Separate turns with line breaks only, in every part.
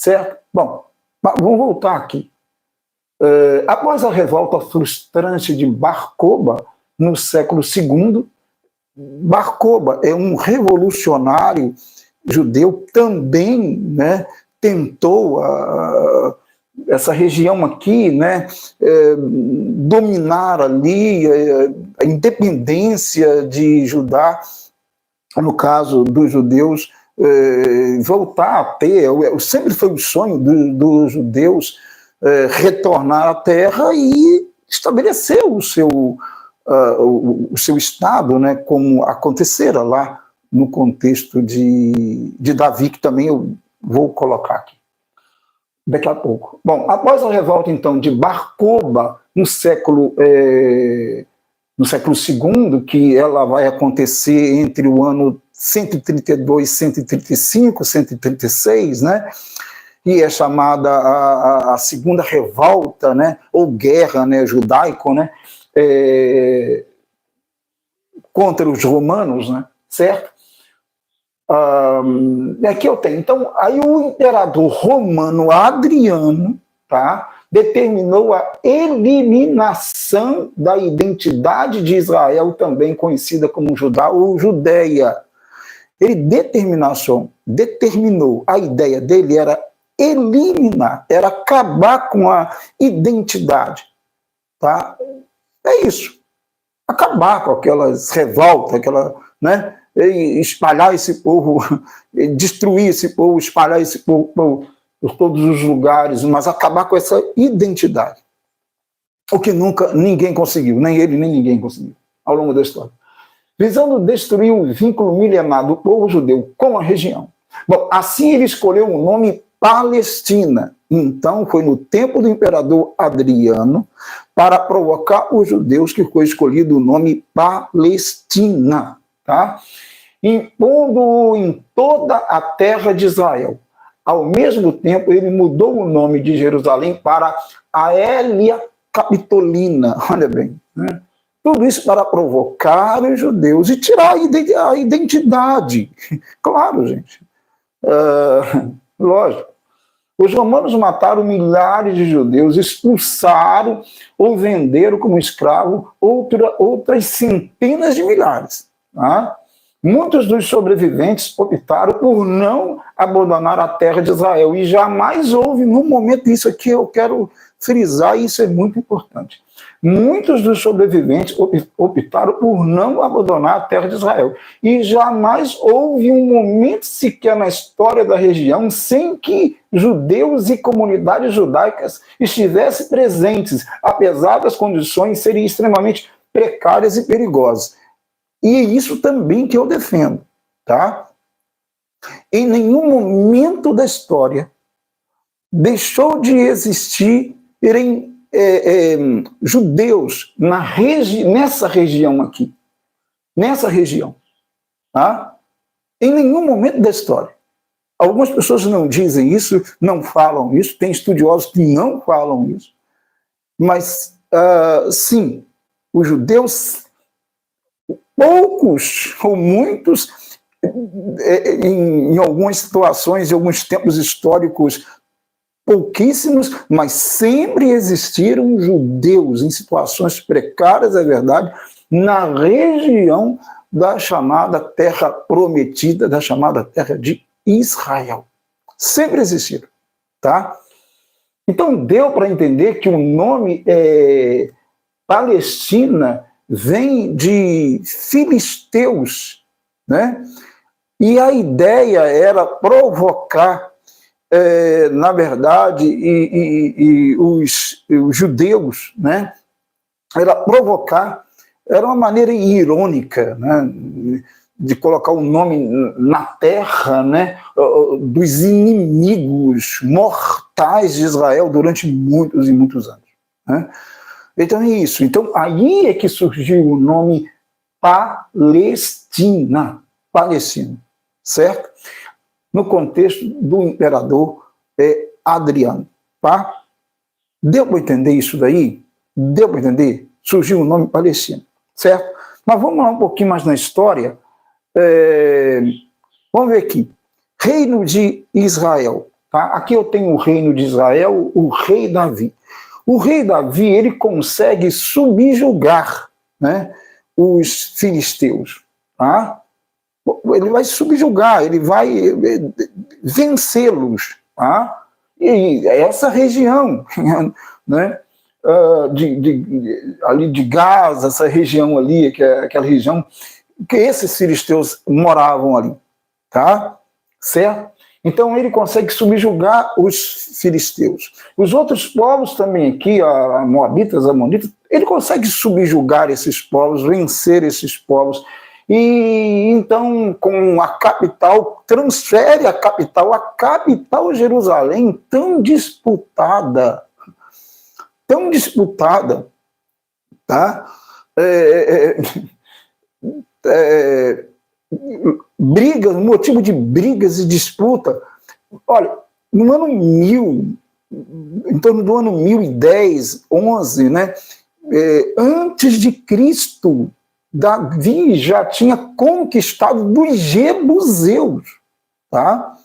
certo? Bom, vamos voltar aqui. Após a revolta frustrante de Bar Kokhba, no século II, Bar Kokhba é um revolucionário judeu, também, né, tentou essa região aqui, né, dominar ali a independência de Judá, no caso dos judeus, voltar a ter, sempre foi o sonho dos judeus retornar à terra e estabelecer o seu estado, né, como acontecera lá no contexto de Davi, que também eu vou colocar aqui daqui a pouco. Bom, após a revolta, então, de Bar Kokhba, no século II, que ela vai acontecer entre o ano 132, 135, 136, né? E é chamada a segunda revolta, né? Ou guerra, né? Judaico, né? Contra os romanos, né? Certo? Aqui eu tenho. Então, aí o imperador romano Adriano, tá, determinou a eliminação da identidade de Israel, também conhecida como Judá ou Judéia. Ele determinou, a ideia dele era eliminar, era acabar com a identidade. Tá? É isso. Acabar com aquelas revoltas, né? Espalhar esse povo, destruir esse povo, espalhar esse povo por todos os lugares, mas acabar com essa identidade. O que nunca ninguém conseguiu, nem ele, nem ninguém conseguiu, ao longo da história. Visando destruir o vínculo milenar do povo judeu com a região. Bom, assim ele escolheu o nome Palestina. Então, foi no tempo do imperador Adriano, para provocar os judeus, que foi escolhido o nome Palestina, tá? Impondo em toda a terra de Israel. Ao mesmo tempo, ele mudou o nome de Jerusalém para Aelia Capitolina. Olha bem, né? Tudo isso para provocar os judeus e tirar a identidade. Claro, gente. Lógico. Os romanos mataram milhares de judeus, expulsaram ou venderam como escravo outras centenas de milhares. Tá? Muitos dos sobreviventes optaram por não abandonar a terra de Israel. E jamais houve, no momento, isso aqui eu quero frisar, e isso é muito importante. Muitos dos sobreviventes optaram por não abandonar a terra de Israel. E jamais houve um momento sequer na história da região sem que judeus e comunidades judaicas estivessem presentes, apesar das condições serem extremamente precárias e perigosas. E é isso também que eu defendo, tá? Em nenhum momento da história deixou de existir judeus nessa região aqui, nessa região, tá? Em nenhum momento da história. Algumas pessoas não dizem isso, não falam isso, tem estudiosos que não falam isso, mas sim, os judeus, poucos ou muitos, em algumas situações, em alguns tempos históricos, pouquíssimos, mas sempre existiram judeus em situações precárias, é verdade, na região da chamada Terra Prometida, da chamada Terra de Israel. Sempre existiram, tá? Então deu para entender que o nome Palestina vem de filisteus, né? E a ideia era provocar, na verdade, os judeus, né? Era provocar, era uma maneira irônica, né? De colocar o nome na terra, né? Dos inimigos mortais de Israel durante muitos e muitos anos, né? Então é isso. Então aí é que surgiu o nome Palestina, certo? No contexto do imperador Adriano, tá? Deu para entender isso daí? Deu para entender? Surgiu o nome Palestina, certo? Mas vamos lá um pouquinho mais na história. Vamos ver aqui. Reino de Israel, Tá? Aqui eu tenho o reino de Israel, o rei Davi. O rei Davi, ele consegue subjugar, né, os filisteus. Tá? Ele vai subjugar, ele vai vencê-los. Tá? E essa região, né, ali de Gaza, essa região ali, que é aquela região que esses filisteus moravam ali. Tá? Certo? Então ele consegue subjugar os filisteus. Os outros povos também aqui, moabitas, amonitas, ele consegue subjugar esses povos, vencer esses povos. E então, com a capital, transfere a capital Jerusalém, tão disputada, tá? Brigas, motivo de brigas e disputa. Olha, no ano 1000, em torno do ano 1010, 11, né, antes de Cristo, Davi já tinha conquistado dos jebuseus, tá?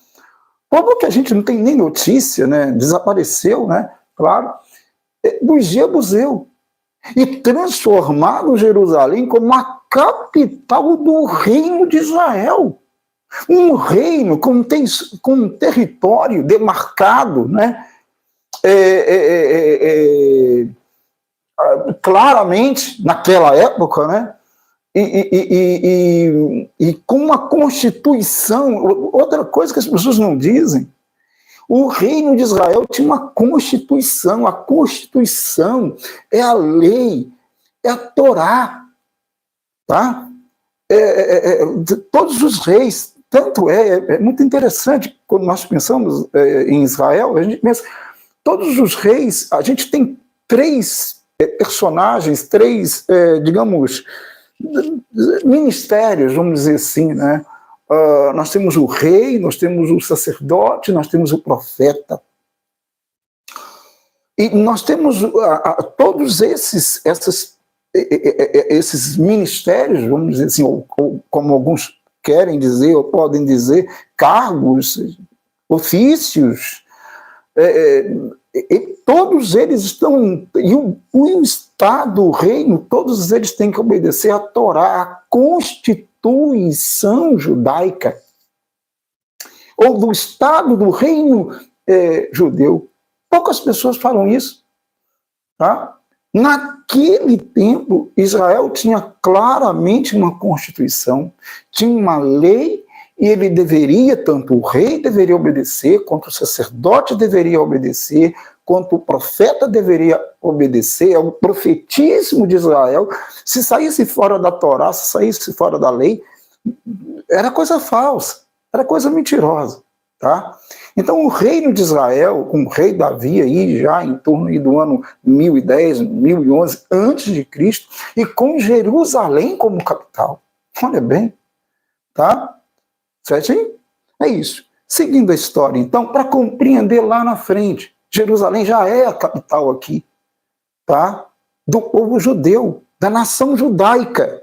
Como que a gente não tem nem notícia, né, desapareceu, né, claro, dos jebuseus, e transformado Jerusalém como a capital do reino de Israel. Um reino com um território demarcado, né? Claramente, naquela época, né? E com uma constituição. Outra coisa que as pessoas não dizem, o reino de Israel tinha uma constituição. A constituição é a lei, é a Torá. Tá? Todos os reis, tanto é muito interessante, quando nós pensamos em Israel, a gente pensa, todos os reis, a gente tem três personagens, três, digamos, ministérios, vamos dizer assim, né? Nós temos o rei, nós temos o sacerdote, nós temos o profeta. E nós temos todos esses ministérios, vamos dizer assim, ou como alguns querem dizer, ou podem dizer, cargos, ofícios, e todos eles estão, e o Estado, o reino, todos eles têm que obedecer à Torá, à Constituição judaica, ou do Estado, do reino judeu. Poucas pessoas falam isso, tá? Naquele tempo, Israel tinha claramente uma constituição, tinha uma lei, e ele deveria, tanto o rei deveria obedecer, quanto o sacerdote deveria obedecer, quanto o profeta deveria obedecer, ao profetismo de Israel. Se saísse fora da Torá, se saísse fora da lei, era coisa falsa, era coisa mentirosa. Tá? Então o reino de Israel, com o rei Davi aí já em torno aí do ano 1010, 1011 antes de Cristo, e com Jerusalém como capital. Olha bem, tá? Certinho? É isso. Seguindo a história, então, para compreender lá na frente, Jerusalém já é a capital aqui, tá? Do povo judeu, da nação judaica.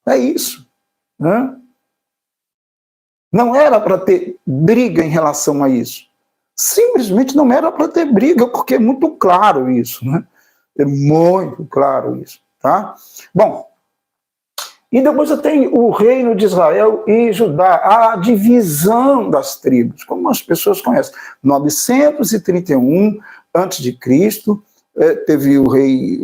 É isso, né? Não era para ter briga em relação a isso. Simplesmente não era para ter briga, porque é muito claro isso, né? É muito claro isso, tá? Bom, e depois eu tenho o reino de Israel e Judá, a divisão das tribos, como as pessoas conhecem. 931 a.C., teve o rei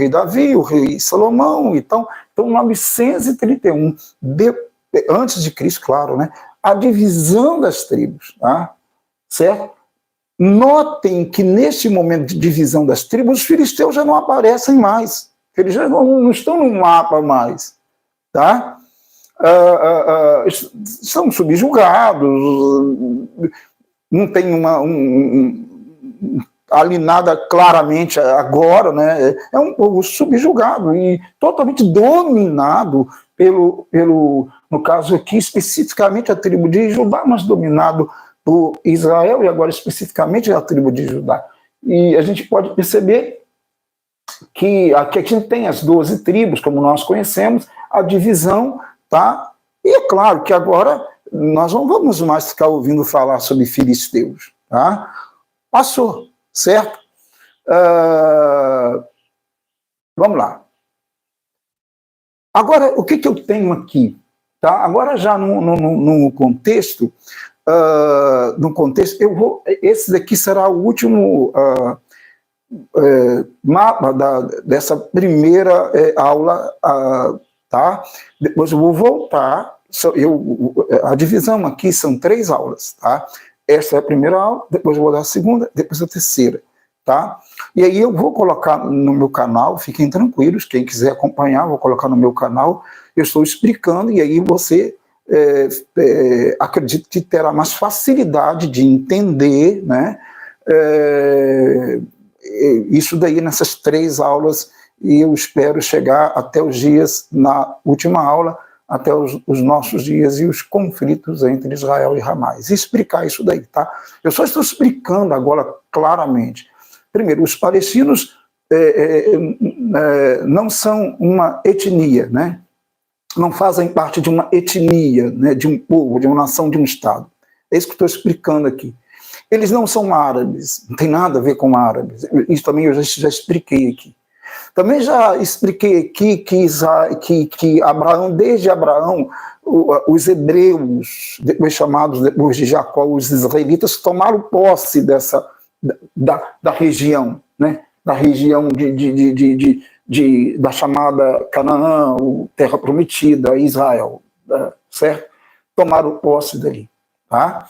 Davi, o rei Salomão, então 931 antes de Cristo, claro, né? A divisão das tribos, tá? Certo? Notem que neste momento de divisão das tribos, os filisteus já não aparecem mais, eles já não estão no mapa mais, tá? São subjugados, não tem ali nada claramente agora, né? É um povo subjugado e totalmente dominado no caso aqui, especificamente a tribo de Judá, mas dominado por Israel, e agora especificamente a tribo de Judá. E a gente pode perceber que aqui a gente tem as 12 tribos, como nós conhecemos, a divisão, tá? E é claro que agora nós não vamos mais ficar ouvindo falar sobre filisteus, tá? Passou, certo? Vamos lá. Agora, o que eu tenho aqui? Tá? Agora, já no contexto, esse daqui será o último mapa dessa primeira aula, tá? Depois eu vou voltar. A divisão aqui são 3 aulas, tá? Essa é a primeira aula, depois eu vou dar a segunda, depois a terceira, tá? E aí eu vou colocar no meu canal, fiquem tranquilos, quem quiser acompanhar, vou colocar no meu canal, eu estou explicando, e aí você acredito que terá mais facilidade de entender, né? Isso daí nessas 3 aulas, e eu espero chegar até os dias, na última aula, até os nossos dias e os conflitos entre Israel e Hamas. E explicar isso daí, tá? Eu só estou explicando agora claramente. Primeiro, os palestinos não são uma etnia, né? Não fazem parte de uma etnia, né? De um povo, de uma nação, de um Estado. É isso que eu estou explicando aqui. Eles não são árabes, não tem nada a ver com árabes. Isso também eu já expliquei aqui. Também já expliquei aqui que Abraão, desde Abraão, os hebreus, depois chamados depois de Jacó, os israelitas, tomaram posse da região, né? Da região da chamada Canaã, Terra Prometida, Israel, certo? Tomaram posse dali, tá?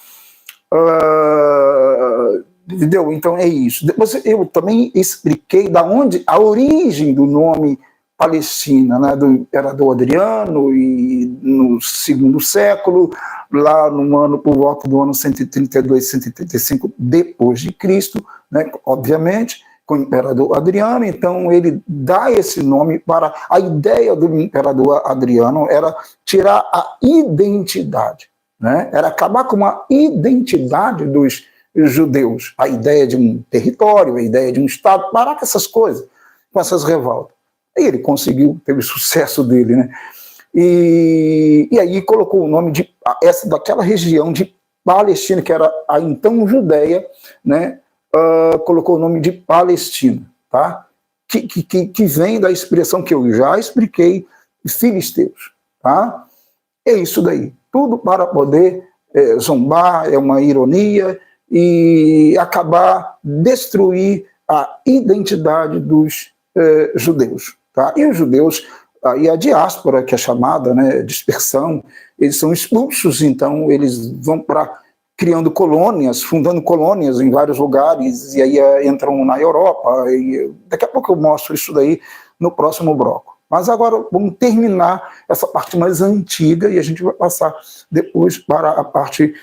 Entendeu? Então é isso. Depois eu também expliquei da onde a origem do nome Palestina, né, do imperador Adriano, e no 2º século, lá no ano, por volta do ano 132, 135 depois de Cristo, né, obviamente, com o imperador Adriano. Então ele dá esse nome para a ideia do imperador Adriano era tirar a identidade, né, era acabar com a identidade dos judeus, a ideia de um território, a ideia de um Estado, parar com essas coisas, com essas revoltas. E ele conseguiu, teve o sucesso dele, né? E aí colocou o nome daquela região de Palestina, que era a então Judéia, né? Colocou o nome de Palestina, tá? Que vem da expressão que eu já expliquei, filisteus, tá? É isso daí. Tudo para poder zombar, é uma ironia, e acabar destruir a identidade dos judeus. Tá? E os judeus, e a diáspora, que é chamada, né, dispersão, eles são expulsos, então eles vão para criando colônias, fundando colônias em vários lugares, e aí entram na Europa, e daqui a pouco eu mostro isso daí no próximo bloco. Mas agora vamos terminar essa parte mais antiga, e a gente vai passar depois para a parte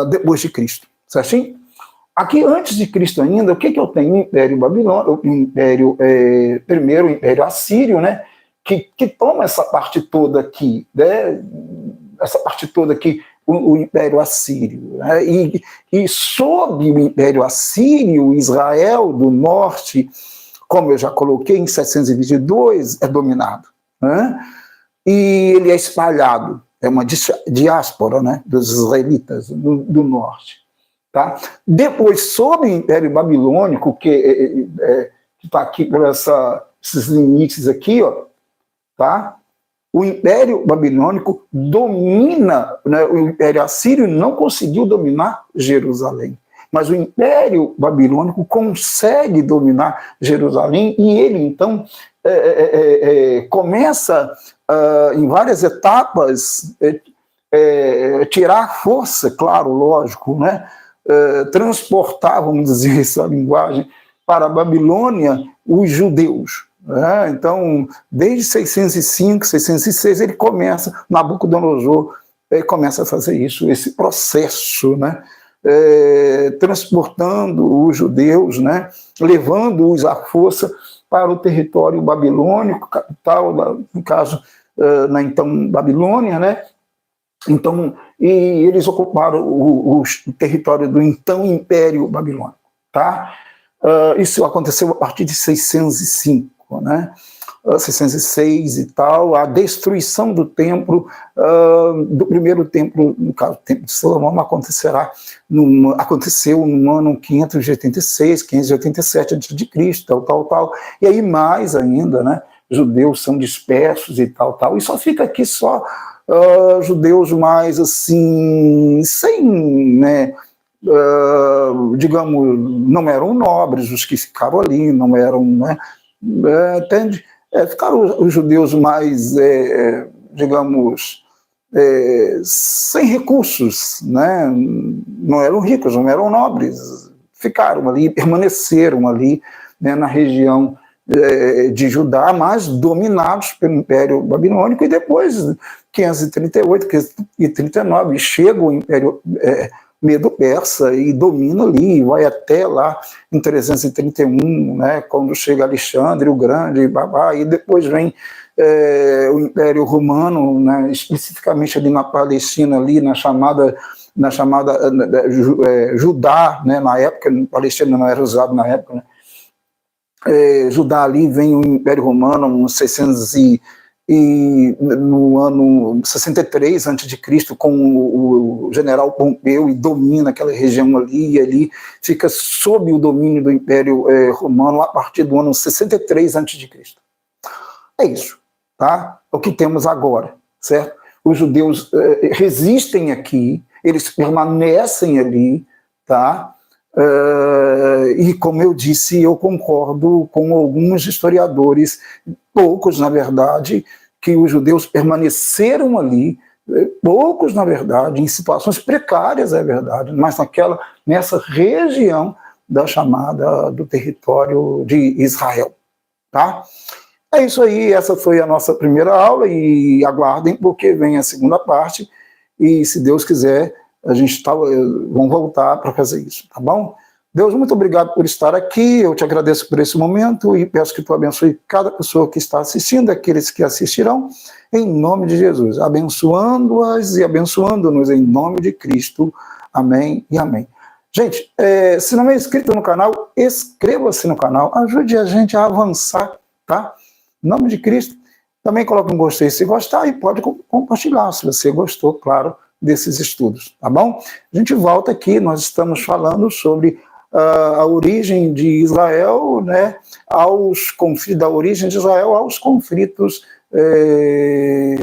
depois de Cristo, certinho? Aqui, antes de Cristo ainda, o que eu tenho? O Império Babilônico, primeiro o Império Assírio, né, que toma essa parte toda aqui, né, essa parte toda aqui, o Império Assírio. Né, e sob o Império Assírio, Israel do Norte, como eu já coloquei, em 722, é dominado. Né, e ele é espalhado. É uma diáspora, né, dos israelitas do norte. Tá? Depois, sob o Império Babilônico, que está aqui por esses limites aqui, ó, tá? O Império Babilônico domina, né, o Império Assírio não conseguiu dominar Jerusalém, mas o Império Babilônico consegue dominar Jerusalém, e ele, então, começa, em várias etapas, tirar força, claro, lógico, né? Transportar, vamos dizer essa linguagem, para a Babilônia os judeus. Né? Então, desde 605, 606, ele começa, Nabucodonosor começa a fazer isso, esse processo, né? Transportando os judeus, né? Levando-os à força para o território babilônico, capital, no caso, na então Babilônia, né? Então, e eles ocuparam o território do então Império Babilônico, tá? Isso aconteceu a partir de 605, né? 606 e tal, a destruição do templo, do primeiro templo, no caso, o templo de Salomão, aconteceu no ano 586, 587 a.C., tal, e aí mais ainda, né, judeus são dispersos e tal, e só fica aqui só judeus mais assim, sem, né, digamos, não eram nobres os que ficaram ali, não eram, né, entende? Ficaram os judeus mais, digamos, sem recursos, né? Não eram ricos, não eram nobres, ficaram ali, permaneceram ali, né, na região de Judá, mas dominados pelo Império Babilônico, e depois, 538, 539, chega o Império Medo-Persa e domina ali, vai até lá em 331, né, quando chega Alexandre o Grande, e depois vem o Império Romano, né, especificamente ali na Palestina, ali na chamada Judá, né, na época, Palestina não era usado na época, né, Judá ali vem o Império Romano, uns 600 e no ano 63 a.C., com o general Pompeu, e domina aquela região ali, e ali fica sob o domínio do Império Romano a partir do ano 63 a.C. É isso, tá? O que temos agora, certo? Os judeus resistem aqui, eles permanecem ali, tá? E como eu disse, eu concordo com alguns historiadores, poucos na verdade, que os judeus permaneceram ali, poucos na verdade, em situações precárias, é verdade, mas nessa região do território de Israel, tá? É isso aí, essa foi a nossa primeira aula, e aguardem porque vem a segunda parte, e se Deus quiser, a gente vamos voltar para fazer isso, tá bom? Deus, muito obrigado por estar aqui, eu te agradeço por esse momento e peço que tu abençoe cada pessoa que está assistindo, aqueles que assistirão, em nome de Jesus, abençoando-as e abençoando-nos em nome de Cristo. Amém e amém. Gente, se não é inscrito no canal, inscreva-se no canal, ajude a gente a avançar, tá? Em nome de Cristo. Também coloque um gostei se gostar e pode compartilhar, se você gostou, claro, desses estudos, tá bom? A gente volta aqui, nós estamos falando sobre a origem de Israel, né, da origem de Israel aos conflitos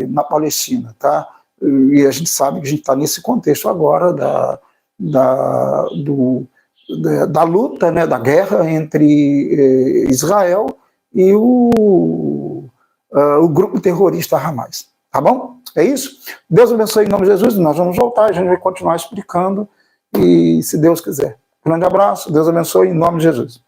na Palestina, tá? E a gente sabe que a gente está nesse contexto agora da luta, né, da guerra entre Israel e o grupo terrorista Hamas, tá bom? É isso? Deus abençoe em nome de Jesus, nós vamos voltar, a gente vai continuar explicando, e se Deus quiser. Grande abraço, Deus abençoe em nome de Jesus.